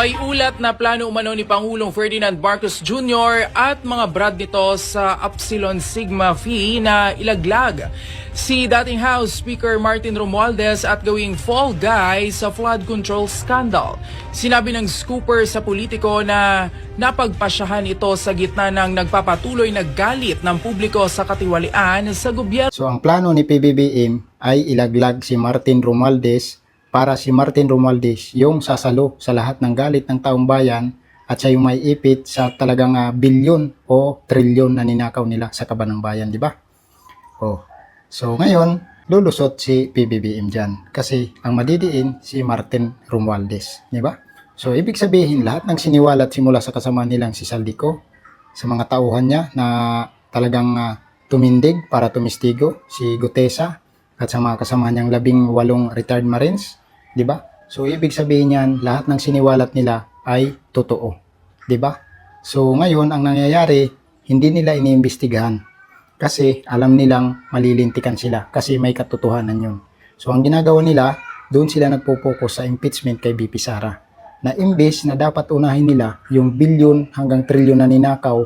May ulat na plano umano ni Pangulong Ferdinand Marcos Jr. at mga brad nito sa Upsilon Sigma Phi na ilaglag si dating House Speaker Martin Romualdez at gawing fall guy sa flood control scandal. Sinabi ng scooper sa politiko na napagpasyahan ito sa gitna ng nagpapatuloy na galit ng publiko sa katiwalian sa gobyerno. So ang plano ni PBBM ay ilaglag si Martin Romualdez para si Martin Romualdez yung sasalo sa lahat ng galit ng taong bayan at siya yung may ipit sa talagang bilyon o trilyon na ninakaw nila sa kaban ng bayan, di ba? Oh. So ngayon, lulusot si PBBM dyan kasi ang madidiin si Martin Romualdez, di ba? So ibig sabihin lahat ng siniwalat simula sa kasama nilang si Saldico, sa mga tauhan niya na talagang tumindig para tumistigo, si Gutesa at sa mga kasama niyang 18 retired Marines, di ba? So ibig sabihin niyan lahat ng siniwalat nila ay totoo, di ba? So ngayon ang nangyayari, hindi nila iniimbestigahan kasi alam nilang malilintikan sila kasi may katotohanan yun. So ang ginagawa nila, doon sila nagpo-focus sa impeachment kay BP Sara. Na imbes na dapat unahin nila yung bilyon hanggang trilyon na ninakaw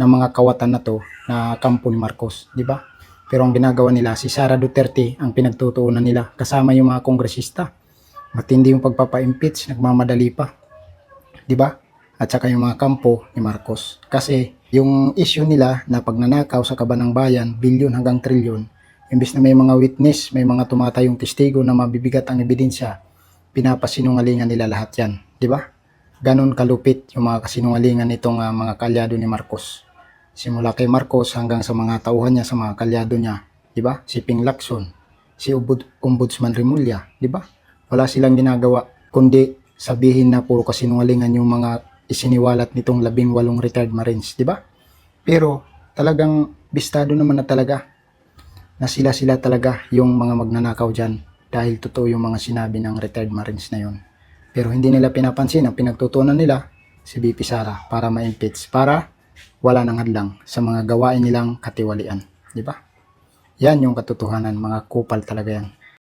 ng mga kawatan na to na kampo ni Marcos, di ba? Pero ang ginagawa nila, si Sara Duterte ang pinagtutuunan nila kasama yung mga kongresista. Matindi yung pagpapa-impeach, nagmamadali pa, di ba? At saka yung mga kampo ni Marcos. Kasi yung issue nila na pagnanakaw sa kaban ng bayan, bilyon hanggang trilyon, imbes na may mga witness, may mga tumatayong testigo na mabibigat ang ebidensya, pinapasinungalingan nila lahat yan, di ba? Ganon kalupit yung mga kasinungalingan nitong mga kalyado ni Marcos. Simula kay Marcos hanggang sa mga tauhan niya, sa mga kalyado niya, di ba? Si Ping Lacson, si Ombudsman Remulla, di ba? Wala silang ginagawa kundi sabihin na puro kasinungalingan yung mga isiniwalat nitong 18 retired Marines, di ba? Pero talagang bistado naman na talaga na sila talaga yung mga magnanakaw dyan dahil totoo yung mga sinabi ng retired Marines na yun. Pero hindi nila pinapansin, ang pinagtutunan nila si BP Sara para ma-impeach, para wala nang hadlang sa mga gawain nilang katiwalian, di ba? Yan yung katotohanan, mga kupal talaga yan.